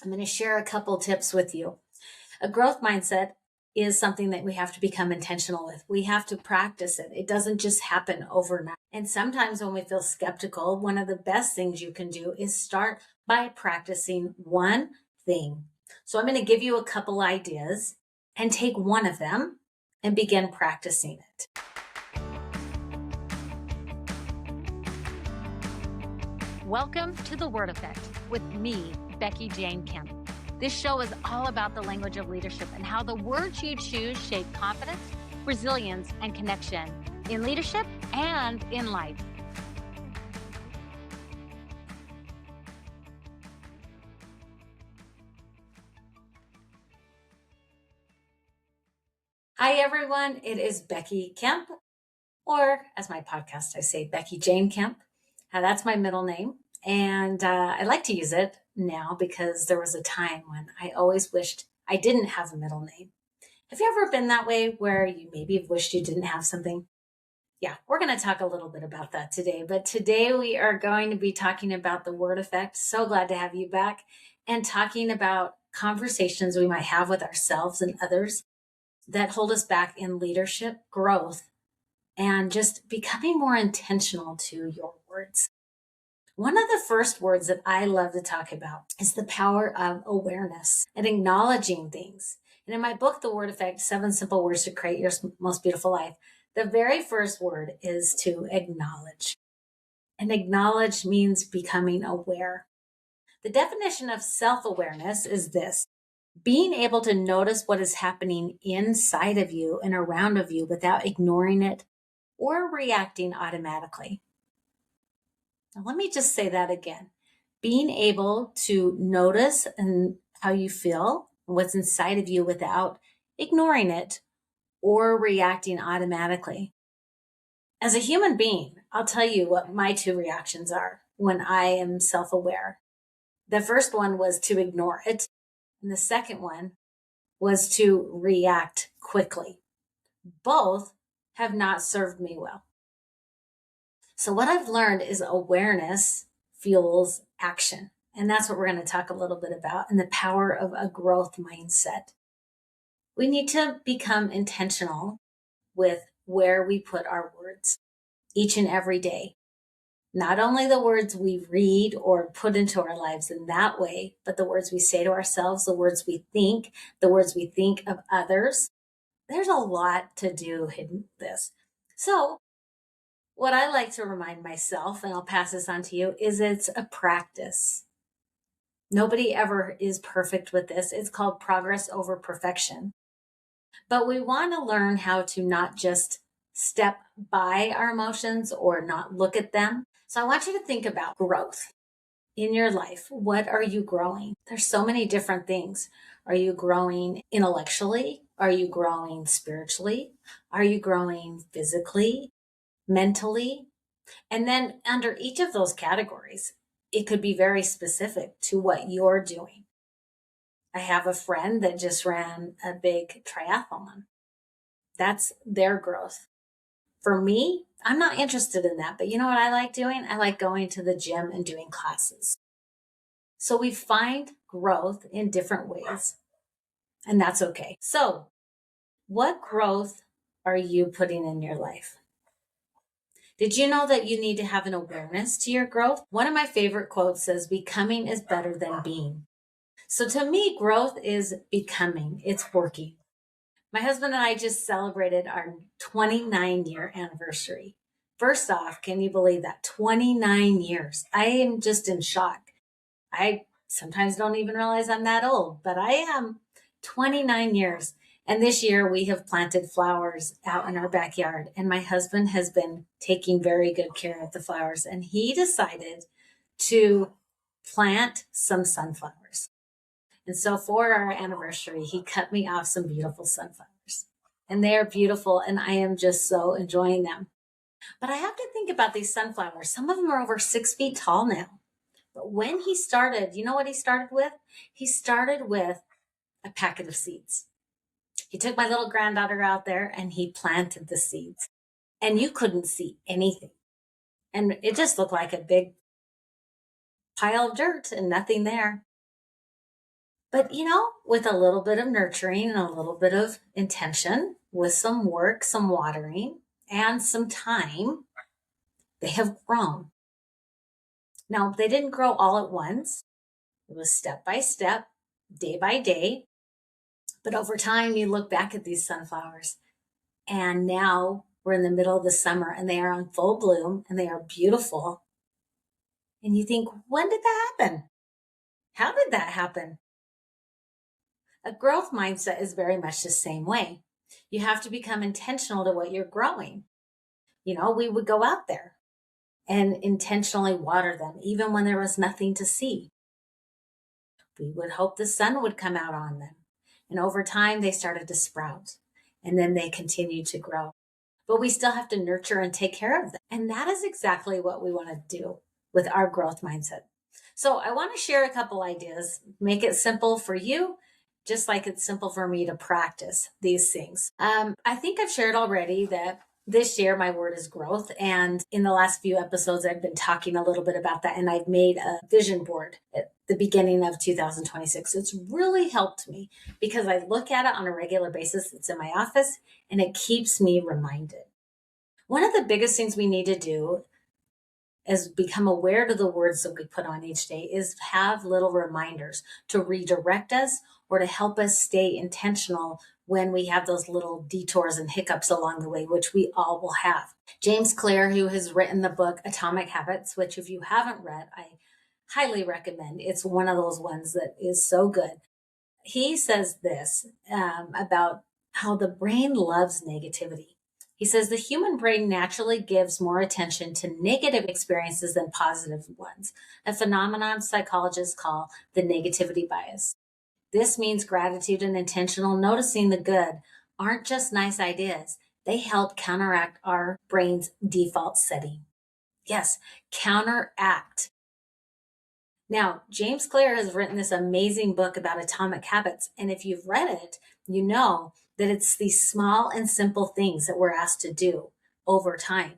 I'm going to share a couple tips with you. A growth mindset is something that we have to become intentional with. We have to practice it. It doesn't just happen overnight. And sometimes when we feel skeptical, one of the best things you can do is start by practicing one thing. So I'm going to give you a couple ideas and take one of them and begin practicing it. Welcome to The Word Effect with me, Becky Jane Kemp. This show is all about the language of leadership and how the words you choose shape confidence, resilience, and connection in leadership and in life. Hi, everyone. It is Becky Kemp, or as my podcast, I say Becky Jane Kemp. That's my middle name. And I like to use it now because there was a time when I always wished I didn't have a middle name. Have you ever been that way where you maybe have wished you didn't have something? Yeah, we're going to talk a little bit about that today. But today we are going to be talking about the word effect. So glad to have you back, and talking about conversations we might have with ourselves and others that hold us back in leadership, growth, and just becoming more intentional to your words. One of the first words that I love to talk about is the power of awareness and acknowledging things. And in my book, The Word Effect, 7 Simple Words to Create Your Most Beautiful Life, the very first word is to acknowledge. And acknowledge means becoming aware. The definition of self-awareness is this: being able to notice what is happening inside of you and around of you without ignoring it or reacting automatically. Now, let me just say that again. Being able to notice and how you feel, what's inside of you without ignoring it or reacting automatically. As a human being, I'll tell you what my 2 reactions are when I am self-aware. The first one was to ignore it, and the second one was to react quickly. Both have not served me well. So what I've learned is awareness fuels action. And that's what we're going to talk a little bit about, and the power of a growth mindset. We need to become intentional with where we put our words each and every day. Not only the words we read or put into our lives in that way, but the words we say to ourselves, the words we think of others. There's a lot to do in this. So what I like to remind myself, and I'll pass this on to you, is it's a practice. Nobody ever is perfect with this. It's called progress over perfection. But we want to learn how to not just step by our emotions or not look at them. So I want you to think about growth in your life. What are you growing? There's so many different things. Are you growing intellectually? Are you growing spiritually? Are you growing physically? Mentally? And then under each of those categories, it could be very specific to what you're doing. I have a friend that just ran a big triathlon. That's their growth. For me, I'm not interested in that, but you know what I like doing? I like going to the gym and doing classes. So we find growth in different ways, and that's okay. So what growth are you putting in your life? Did you know that you need to have an awareness to your growth? One of my favorite quotes says, becoming is better than being. So to me, growth is becoming. It's working. My husband and I just celebrated our 29-year anniversary. First off, can you believe that? 29 years. I am just in shock. I sometimes don't even realize I'm that old, but I am. 29 years. And this year we have planted flowers out in our backyard, and my husband has been taking very good care of the flowers, and he decided to plant some sunflowers. And so for our anniversary, he cut me off some beautiful sunflowers, and they are beautiful, and I am just so enjoying them. But I have to think about these sunflowers. Some of them are over 6 feet tall now. But when he started, you know what he started with? He started with a packet of seeds. He took my little granddaughter out there and he planted the seeds, and you couldn't see anything. And it just looked like a big pile of dirt and nothing there. But, with a little bit of nurturing and a little bit of intention, with some work, some watering, and some time, they have grown. Now, they didn't grow all at once. It was step by step, day by day. But over time, you look back at these sunflowers, and now we're in the middle of the summer and they are on full bloom and they are beautiful. And you think, when did that happen? How did that happen? A growth mindset is very much the same way. You have to become intentional to what you're growing. We would go out there and intentionally water them, even when there was nothing to see. We would hope the sun would come out on them. And over time, they started to sprout and then they continued to grow. But we still have to nurture and take care of them. And that is exactly what we want to do with our growth mindset. So I want to share a couple ideas, make it simple for you, just like it's simple for me to practice these things. I think I've shared already that this year my word is growth. And in the last few episodes, I've been talking a little bit about that. And I've made a vision board at the beginning of 2026. It's really helped me because I look at it on a regular basis. It's in my office and it keeps me reminded. One of the biggest things we need to do is become aware to the words that we put on each day is have little reminders to redirect us or to help us stay intentional when we have those little detours and hiccups along the way, which we all will have. James Clear, who has written the book Atomic Habits, which if you haven't read, I highly recommend. It's one of those ones that is so good. He says this about how the brain loves negativity. He says the human brain naturally gives more attention to negative experiences than positive ones, a phenomenon psychologists call the negativity bias. This means gratitude and intentional noticing the good aren't just nice ideas. They help counteract our brain's default setting. Yes, counteract. Now, James Clear has written this amazing book about atomic habits. And if you've read it, you know that it's these small and simple things that we're asked to do over time.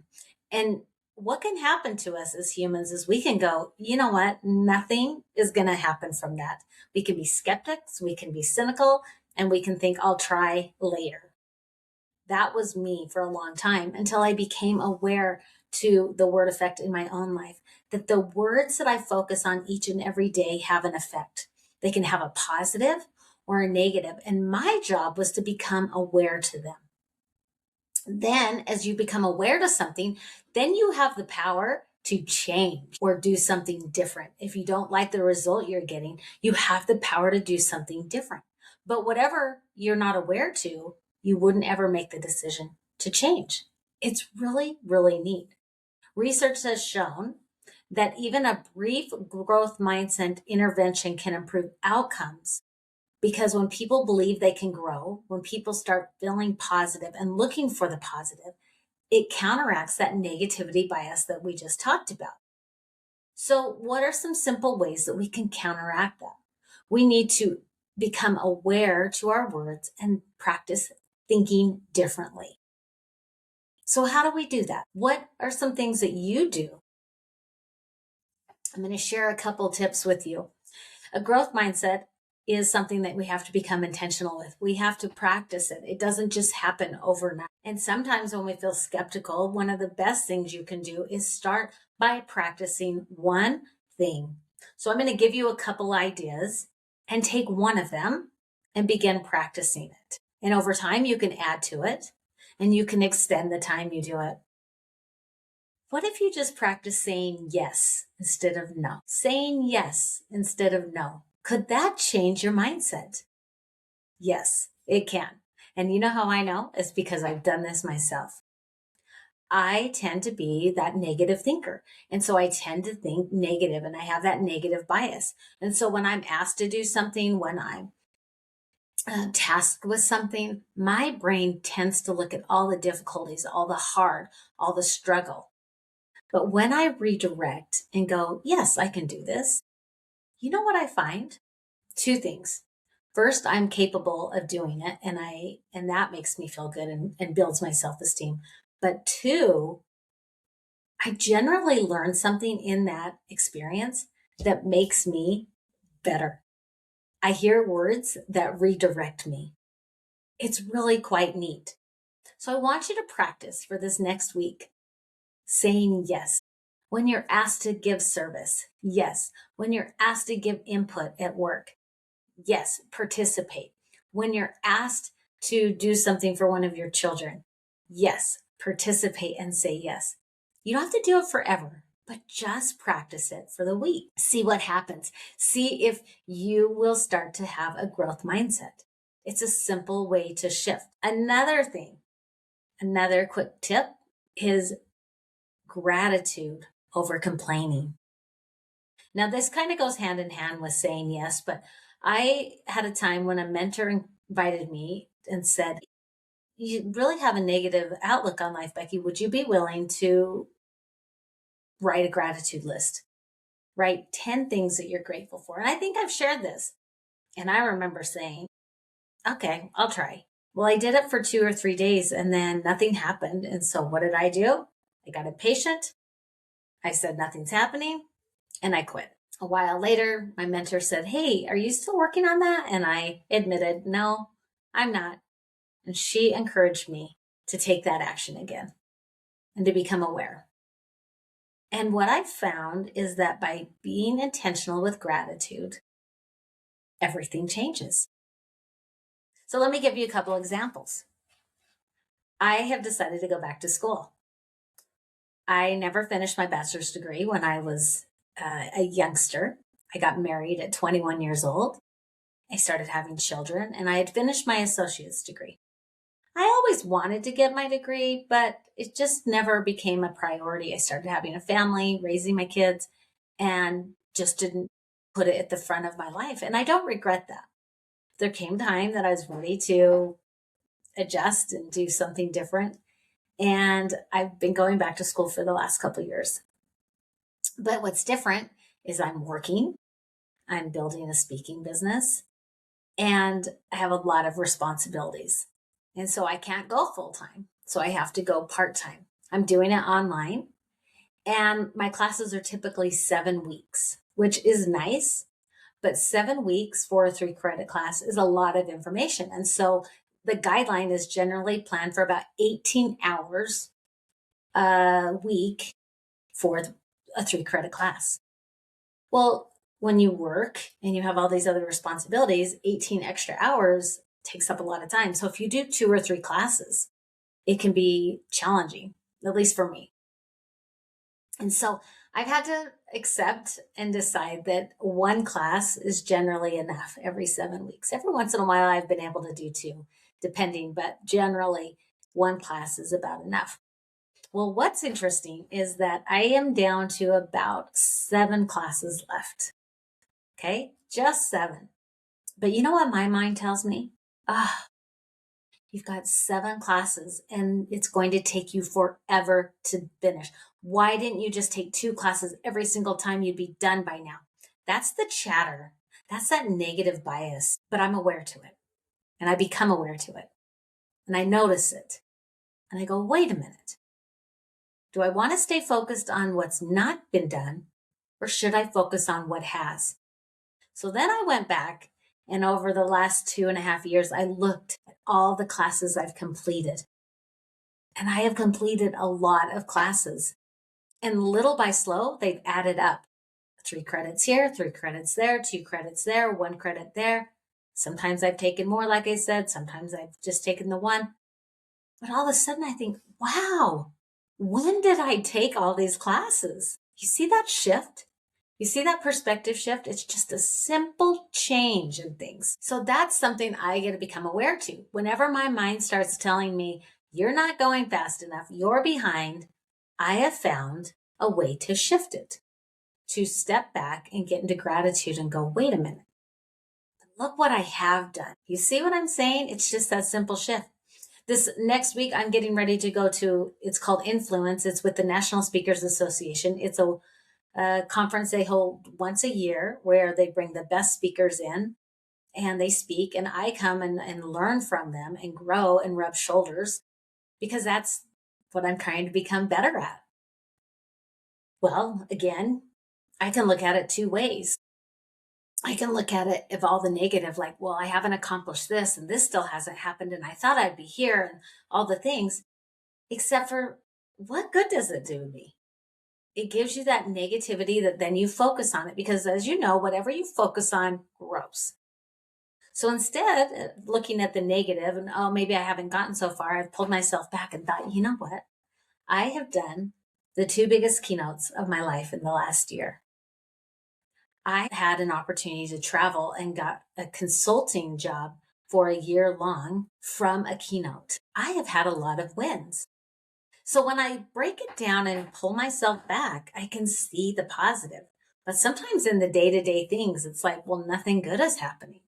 And what can happen to us as humans is we can go, you know what? Nothing is going to happen from that. We can be skeptics, we can be cynical, and we can think, I'll try later. That was me for a long time until I became aware to the word effect in my own life, that the words that I focus on each and every day have an effect. They can have a positive or a negative, and my job was to become aware to them. Then, as you become aware to something, then you have the power to change or do something different. If you don't like the result you're getting, you have the power to do something different. But whatever you're not aware to, you wouldn't ever make the decision to change. It's really, really neat. Research has shown that even a brief growth mindset intervention can improve outcomes because when people believe they can grow, when people start feeling positive and looking for the positive, it counteracts that negativity bias that we just talked about. So what are some simple ways that we can counteract that? We need to become aware to our words and practice thinking differently. So how do we do that? What are some things that you do? I'm going to share a couple tips with you. A growth mindset is something that we have to become intentional with. We have to practice it. It doesn't just happen overnight. And sometimes when we feel skeptical, one of the best things you can do is start by practicing one thing. So I'm going to give you a couple ideas and take one of them and begin practicing it. And over time, you can add to it and you can extend the time you do it. What if you just practice saying yes instead of no? Saying yes instead of no. Could that change your mindset? Yes, it can. And you know how I know? It's because I've done this myself. I tend to be that negative thinker. And so I tend to think negative and I have that negative bias. And so when I'm asked to do something, when I'm tasked with something, my brain tends to look at all the difficulties, all the hard, all the struggle. But when I redirect and go, yes, I can do this, you know what I find? Two things. First, I'm capable of doing it, and that makes me feel good and builds my self-esteem. But two, I generally learn something in that experience that makes me better. I hear words that redirect me. It's really quite neat. So I want you to practice for this next week saying yes. When you're asked to give service, yes. When you're asked to give input at work, yes, participate. When you're asked to do something for one of your children, yes, participate and say yes. You don't have to do it forever, but just practice it for the week. See what happens. See if you will start to have a growth mindset. It's a simple way to shift. Another thing, another quick tip is gratitude over complaining. Now, this kind of goes hand in hand with saying yes, but I had a time when a mentor invited me and said, "You really have a negative outlook on life, Becky. Would you be willing to write a gratitude list? Write 10 things that you're grateful for." And I think I've shared this. And I remember saying, "Okay, I'll try." Well, I did it for 2 or 3 days and then nothing happened. And so what did I do? I got impatient. I said, "Nothing's happening," and I quit. A while later, my mentor said, "Hey, are you still working on that?" And I admitted, "No, I'm not." And she encouraged me to take that action again and to become aware. And what I found is that by being intentional with gratitude, everything changes. So let me give you a couple examples. I have decided to go back to school. I never finished my bachelor's degree when I was a youngster. I got married at 21 years old. I started having children and I had finished my associate's degree. I always wanted to get my degree, but it just never became a priority. I started having a family, raising my kids, and just didn't put it at the front of my life. And I don't regret that. There came time that I was ready to adjust and do something different. And I've been going back to school for the last couple of years. But what's different is I'm working, I'm building a speaking business, and I have a lot of responsibilities. And so I can't go full time. So I have to go part time. I'm doing it online, and my classes are typically 7 weeks, which is nice. But 7 weeks for a 3 credit class is a lot of information. And so the guideline is generally planned for about 18 hours a week for a 3 credit class. Well, when you work and you have all these other responsibilities, 18 extra hours takes up a lot of time. So if you do 2 or 3 classes, it can be challenging, at least for me. And so I've had to accept and decide that one class is generally enough every 7 weeks. Every once in a while, I've been able to do two, depending, but generally, one class is about enough. Well, what's interesting is that I am down to about 7 classes left. Okay, just 7. But you know what my mind tells me? Ah, you've got 7 classes and it's going to take you forever to finish. Why didn't you just take 2 classes every single time? You'd be done by now. That's the chatter. That's that negative bias, but I'm aware to it and I become aware to it and I notice it and I go, wait a minute. Do I want to stay focused on what's not been done or should I focus on what has? So then I went back and over the last 2.5 years, I looked at all the classes I've completed. And I have completed a lot of classes. And little by slow, they've added up. 3 credits here, 3 credits there, 2 credits there, 1 credit there. Sometimes I've taken more, like I said. Sometimes I've just taken the one. But all of a sudden I think, wow, when did I take all these classes? You see that shift? You see that perspective shift? It's just a simple change in things. So that's something I get to become aware to. Whenever my mind starts telling me, you're not going fast enough, you're behind, I have found a way to shift it, to step back and get into gratitude and go, wait a minute, look what I have done. You see what I'm saying? It's just that simple shift. This next week, I'm getting ready to go to, it's called Influence. It's with the National Speakers Association. It's a conference they hold once a year where they bring the best speakers in and they speak and I come and learn from them and grow and rub shoulders because that's what I'm trying to become better at. Well, again, I can look at it 2 ways. I can look at it of all the negative, like, well, I haven't accomplished this and this still hasn't happened. And I thought I'd be here and all the things, except for what good does it do me? It gives you that negativity that then you focus on it because, as you know, whatever you focus on grows. So instead, looking at the negative and, oh, maybe I haven't gotten so far, I've pulled myself back and thought, you know what? I have done the two biggest keynotes of my life in the last year. I had an opportunity to travel and got a consulting job for a year long from a keynote. I have had a lot of wins. So when I break it down and pull myself back, I can see the positive. But sometimes in the day to day things, it's like, well, nothing good is happening.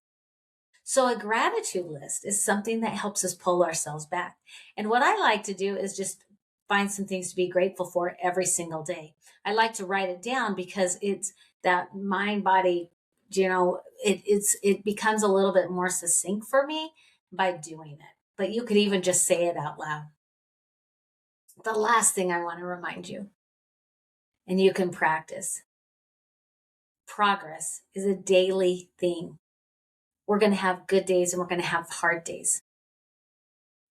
So a gratitude list is something that helps us pull ourselves back. And what I like to do is just find some things to be grateful for every single day. I like to write it down because it's that mind body, it becomes a little bit more succinct for me by doing it. But you could even just say it out loud. The last thing I want to remind you, and you can practice, progress is a daily thing. We're going to have good days and we're going to have hard days.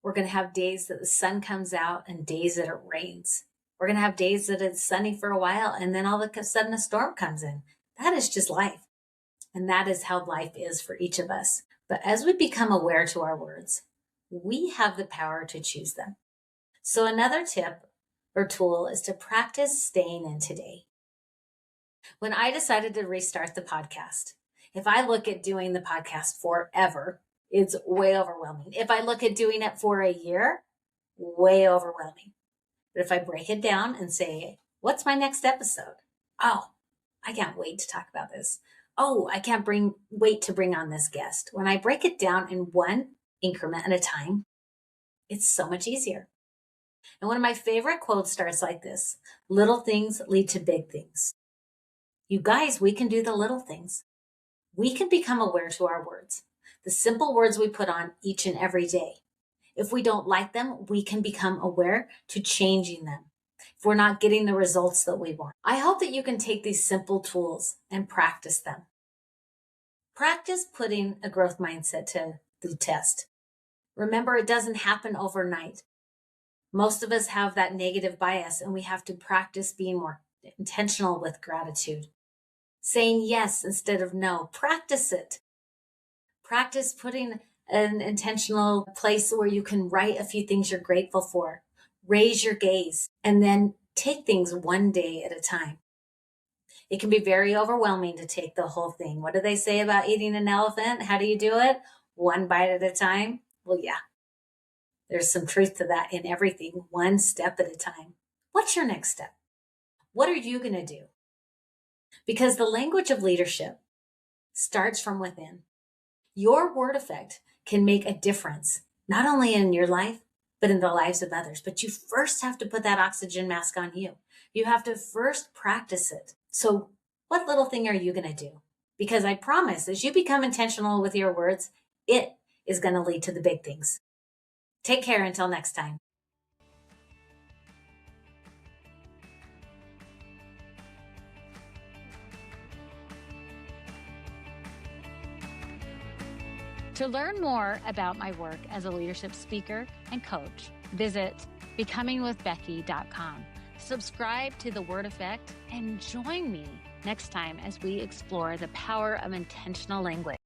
We're going to have days that the sun comes out and days that it rains. We're going to have days that it's sunny for a while and then all of a sudden a storm comes in. That is just life. And that is how life is for each of us. But as we become aware to our words, we have the power to choose them. So another tip or tool is to practice staying in today. When I decided to restart the podcast, if I look at doing the podcast forever, it's way overwhelming. If I look at doing it for a year, way overwhelming. But if I break it down and say, what's my next episode? Oh, I can't wait to talk about this. Oh, I can't wait to bring on this guest. When I break it down in one increment at a time, it's so much easier. And one of my favorite quotes starts like this: little things lead to big things. You guys, we can do the little things. We can become aware to our words, the simple words we put on each and every day. If we don't like them, we can become aware to changing them if we're not getting the results that we want. I hope that you can take these simple tools and practice them. Practice putting a growth mindset to the test. Remember, it doesn't happen overnight. Most of us have that negative bias, and we have to practice being more intentional with gratitude. Saying yes instead of no. Practice it. Practice putting an intentional place where you can write a few things you're grateful for. Raise your gaze and then take things one day at a time. It can be very overwhelming to take the whole thing. What do they say about eating an elephant? How do you do it? One bite at a time? Well, yeah, there's some truth to that in everything, one step at a time. What's your next step? What are you going to do? Because the language of leadership starts from within. Your word effect can make a difference, not only in your life, but in the lives of others. But you first have to put that oxygen mask on you. You have to first practice it. So what little thing are you going to do? Because I promise, as you become intentional with your words, it is going to lead to the big things. Take care until next time. To learn more about my work as a leadership speaker and coach, visit becomingwithbecky.com. Subscribe to The Word Effect and join me next time as we explore the power of intentional language.